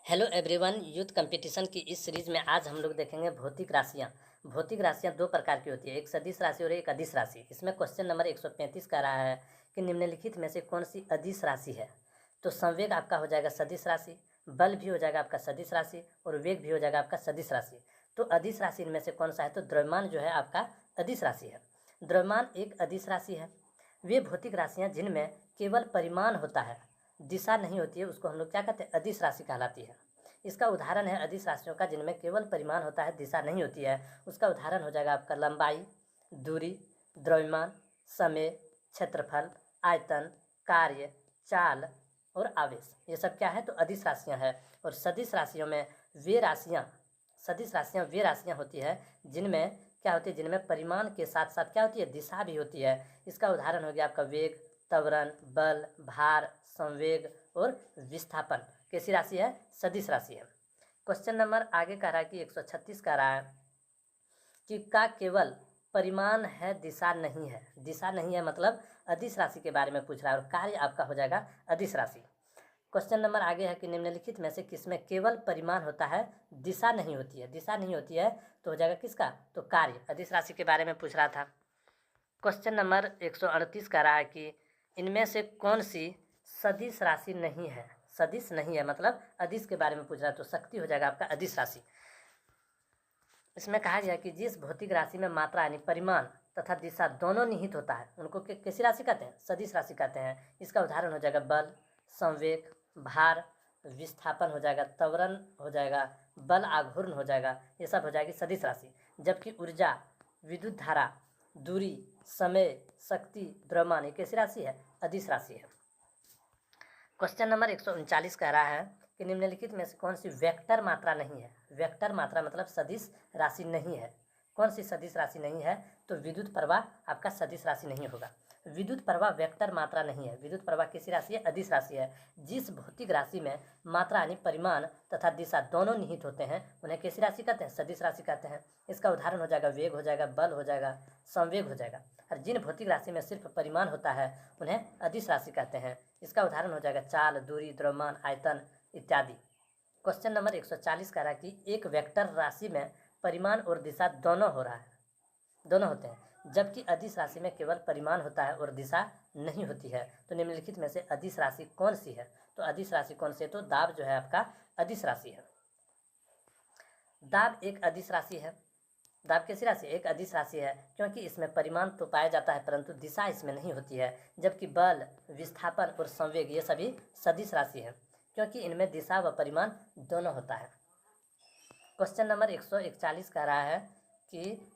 Hello everyone, youth competition की इस series में आज हम लोग देखेंगे भौतिक राशियाँ। भौतिक राशियाँ दो प्रकार की होती है, एक सदिश राशि और एक अदिश राशि। इसमें क्वेश्चन नंबर 135 का रहा है कि निम्नलिखित में से कौन सी अदिश राशि है। तो संवेग आपका हो जाएगा सदिश राशि, बल भी हो जाएगा आपका सदिश राशि और वेग भी हो जाएगा आपका सदिश राशि। तो अदिश राशि इनमें से कौन सा है, तो द्रव्यमान जो है आपका अदिश राशि है। द्रव्यमान एक अदिश राशि है। वे भौतिक राशियाँ जिनमें केवल परिमाण होता है, दिशा नहीं होती है, उसको हम लोग क्या कहते हैं, अदिश राशि कहलाती है। इसका उदाहरण है अदिश राशियों का जिनमें केवल परिमाण होता है, दिशा नहीं होती है। उसका उदाहरण हो जाएगा आपका लंबाई, दूरी, द्रव्यमान, समय, क्षेत्रफल, आयतन, कार्य, चाल और आवेश। ये सब क्या है, तो अदिश राशियाँ हैं। और सदिश राशियों में वे राशियाँ सदिश राशियाँ वे राशियाँ होती है जिनमें क्या होती है, जिनमें परिमाण के साथ साथ क्या होती है, दिशा भी होती है। इसका उदाहरण हो गया आपका वेग, त्वरण, बल, भार, संवेग और विस्थापन। कैसी राशि है, सदिश राशि है। क्वेश्चन नंबर आगे कह रहा है कि 136 कह रहा है कि का केवल परिमाण है, दिशा नहीं है। दिशा नहीं है मतलब अदिश राशि के बारे में पूछ रहा है और कार्य आपका हो जाएगा अदिश राशि। क्वेश्चन नंबर आगे है कि निम्नलिखित में से किसमें केवल परिमाण होता है, दिशा नहीं होती है। दिशा नहीं होती है तो हो जाएगा किसका, तो कार्य। अदिश राशि के बारे में पूछ रहा था। क्वेश्चन नंबर 138 का रहा है कि इनमें से कौन सी सदिश राशि नहीं है। सदिश नहीं है मतलब अदिश के बारे में पूछ रहा है, तो शक्ति हो जाएगा आपका अदिश राशि। इसमें कहा गया कि जिस भौतिक राशि में मात्रा यानी परिमाण तथा दिशा दोनों निहित होता है, उनको कैसी राशि कहते हैं, सदिश राशि कहते हैं। इसका उदाहरण हो जाएगा बल, संवेग, भार, विस्थापन हो जाएगा, त्वरण हो जाएगा, बल आघूर्ण हो जाएगा। ये सब हो जाएगी सदिश राशि। जबकि ऊर्जा, विद्युत धारा, दूरी, समय, शक्ति, द्रव्यमान ये कैसी राशि है, अदिश राशि है। क्वेश्चन नंबर 139 कह रहा है कि निम्नलिखित में से कौन सी वेक्टर मात्रा नहीं है। वेक्टर मात्रा मतलब सदिश राशि नहीं है। कौन सी सदिश राशि नहीं है, तो विद्युत प्रवाह आपका सदिश राशि नहीं होगा। विद्युत प्रवाह वेक्टर मात्रा नहीं है। विद्युत प्रवाह किसी राशि है, अदिश राशि है। जिस भौतिक राशि में मात्रा यानी परिमाण तथा दिशा दोनों निहित होते हैं उन्हें कैसी राशि कहते हैं, सदिश राशि कहते हैं। इसका उदाहरण हो जाएगा वेग हो जाएगा, बल हो जाएगा, संवेग हो जाएगा। और जिन भौतिक राशि में सिर्फ परिमाण होता है उन्हें अदिश राशि कहते हैं। इसका उदाहरण हो जाएगा चाल, दूरी, द्रव्यमान, आयतन इत्यादि। क्वेश्चन नंबर 140 कह रहा है कि एक वेक्टर राशि में परिमाण और दिशा दोनों होते हैं, जबकि अदिश राशि में केवल परिमाण होता है और दिशा नहीं होती है। तो निम्नलिखित में से अदिश राशि कौन सी है, तो अदिश राशि कौन सी है, तो दाब जो है आपका अदिश राशि है। दाब एक अदिश राशि है। दाब कैसी राशि, एक अदिश राशि है क्योंकि इसमें परिमाण तो पाया जाता है परंतु दिशा इसमें नहीं होती है। जबकि बल, विस्थापन और संवेग ये सभी सदिश राशि है क्योंकि इनमें दिशा व परिमाण दोनों होता है। क्वेश्चन नंबर 141 कह रहा है कि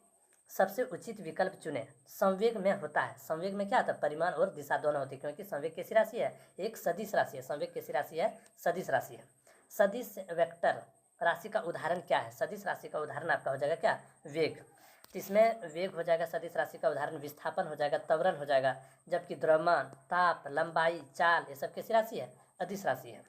सबसे उचित विकल्प चुने। संवेग में होता है, संवेग में क्या होता है, परिमाण और दिशा दोनों होती है क्योंकि संवेग कैसी राशि है, एक सदिश राशि है। संवेग कैसी राशि है, सदिश राशि है। सदिश वेक्टर राशि का उदाहरण क्या है, सदिश राशि का उदाहरण आपका हो जाएगा क्या, वेग। तो इसमें वेग हो जाएगा सदिश राशि का उदाहरण, विस्थापन हो जाएगा, त्वरण हो जाएगा। जबकि द्रव्यमान, ताप, लंबाई, चाल ये सब कैसी राशि है, अदिश राशि है।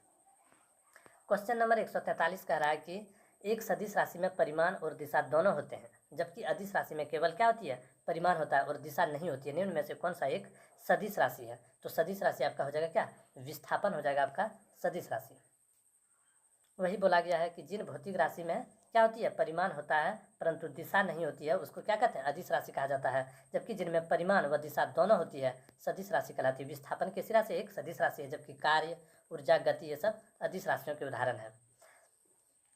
क्वेश्चन नंबर 143 कह रहा है कि एक सदिश राशि में परिमाण और दिशा दोनों होते हैं, जबकि अदिश राशि में केवल क्या होती है, परिमाण होता है और दिशा नहीं होती है। निम्न में से कौन सा एक सदिश राशि है, तो सदिश राशि आपका हो जाएगा क्या, विस्थापन हो जाएगा आपका सदिश राशि। वही बोला गया है कि जिन भौतिक राशि में क्या होती है, परिमाण होता है परंतु दिशा नहीं होती है उसको क्या कहते हैं, अदिश राशि कहा जाता है। जबकि जिनमें परिमाण व दिशा दोनों होती है सदिश राशि कहलाती है। विस्थापन कैसी राशि, एक सदिश राशि है। जबकि कार्य, ऊर्जा, गति ये सब अदिश राशियों के उदाहरण है।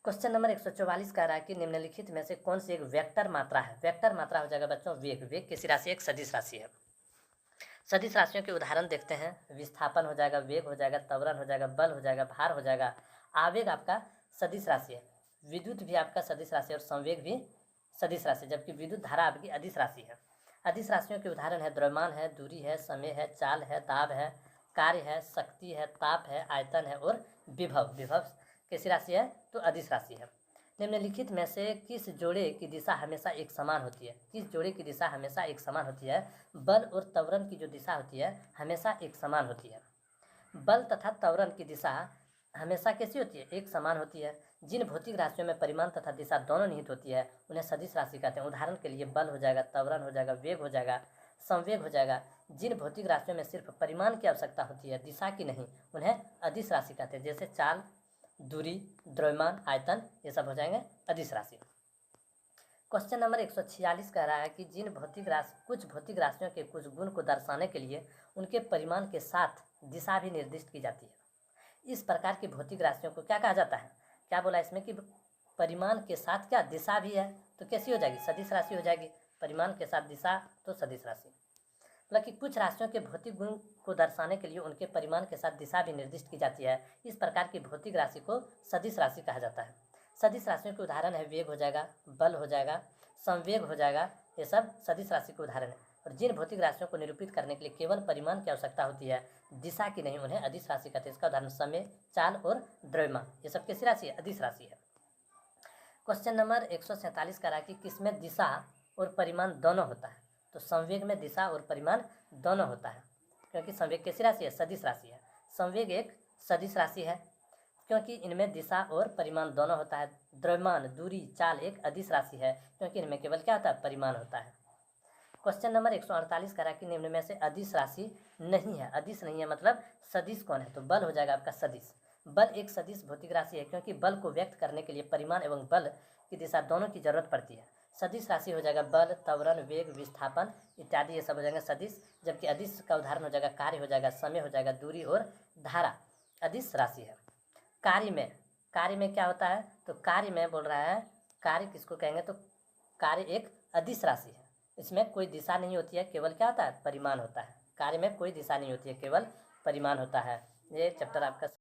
क्वेश्चन नंबर 144 कह रहा है कि निम्नलिखित में से कौन सी एक वेक्टर मात्रा है। वेक्टर मात्रा हो जाएगा बच्चों वेग। वेग कैसी राशि, एक सदिश राशि है। सदिश राशियों के उदाहरण देखते हैं। विस्थापन हो जाएगा, वेग हो जाएगा, त्वरण हो जाएगा, बल हो जाएगा, भार हो जाएगा। आवेग आपका सदिश राशि है। विद्युत भी आपका सदिश राशि और संवेग भी सदिश राशि, जबकि विद्युत धारा आपकी अदिश राशि है। अदिश राशियों के उदाहरण है द्रव्यमान है, दूरी है, समय है, चाल है, दाब है, कार्य है, शक्ति है, ताप है, आयतन है और विभव। विभव कैसी राशि है, तो अदिश राशि है। निम्नलिखित में से किस जोड़े की दिशा हमेशा एक समान होती है, किस जोड़े की दिशा हमेशा एक समान होती है। बल और त्वरण की जो दिशा होती है हमेशा एक समान होती है। बल तथा त्वरण की दिशा हमेशा कैसी होती है, एक समान होती है। जिन भौतिक राशियों में परिमाण तथा दिशा दोनों निहित होती है उन्हें सदिश राशि कहते हैं। उदाहरण के लिए बल हो जाएगा, त्वरण हो जाएगा, वेग हो जाएगा, संवेग हो जाएगा। जिन भौतिक राशियों में सिर्फ परिमाण की आवश्यकता होती है, दिशा की नहीं, उन्हें अदिश राशि कहते हैं। जैसे चाल दूरी, द्रव्यमान, आयतन, ये सब हो जाएंगे अदिश राशि। क्वेश्चन नंबर 146 कह रहा है कि कुछ भौतिक राशियों के कुछ गुण को दर्शाने के लिए उनके परिमाण के साथ दिशा भी निर्दिष्ट की जाती है। इस प्रकार की भौतिक राशियों को क्या कहा जाता है? क्या बोला इसमें कि परिमाण के साथ क्या दिशा भी है, तो कैसी हो जाएगी? सदिश राशि हो जाएगी। परिमाण के साथ दिशा तो सदिश राशि। मतलब कि कुछ राशियों के भौतिक गुण को दर्शाने के लिए उनके परिमाण के साथ दिशा भी निर्दिष्ट की जाती है। इस प्रकार की भौतिक राशि को सदिश राशि कहा जाता है। सदिश राशियों के उदाहरण है वेग हो जाएगा, बल हो जाएगा, संवेग हो जाएगा, ये सब सदिश राशि के उदाहरण है। और जिन भौतिक राशियों को निरूपित करने के लिए केवल परिमाण की आवश्यकता होती है, दिशा की नहीं, उन्हें अदिश राशि कहते हैं। इसका उदाहरण समय, चाल और द्रव्यमान, ये सब कैसी राशि है? अदिश राशि है। क्वेश्चन नंबर 147 का रहा कि किसमें दिशा और परिमाण दोनों होता है? तो संवेग में दिशा और परिमाण दोनों होता है, क्योंकि संवेग कैसी राशि है? सदिश राशि है। संवेग एक सदिश राशि है क्योंकि इनमें दिशा और परिमाण दोनों होता है। द्रव्यमान, दूरी, चाल एक अदिश राशि है क्योंकि इनमें केवल क्या होता है? परिमाण होता है। क्वेश्चन नंबर 148 कह रहा है कि निम्न में से अदिश राशि नहीं है। अदिश नहीं है मतलब सदिश कौन है? तो बल हो जाएगा आपका सदिश। बल एक सदिश भौतिक राशि है क्योंकि बल को व्यक्त करने के लिए परिमाण एवं बल की दिशा दोनों की जरूरत पड़ती है। सदिश राशि हो जाएगा बल, त्वरण, वेग, विस्थापन इत्यादि, ये सब हो जाएंगे सदिश। जबकि अदिश का उदाहरण हो जाएगा कार्य हो जाएगा, समय हो जाएगा, दूरी और धारा अदिश राशि है। कार्य में क्या होता है? तो कार्य में बोल रहा है, कार्य किसको कहेंगे? तो कार्य एक अदिश राशि है। इसमें कोई दिशा नहीं होती है, केवल क्या होता है? परिमाण होता है। कार्य में कोई दिशा नहीं होती है, केवल परिमाण होता है। ये चैप्टर आपका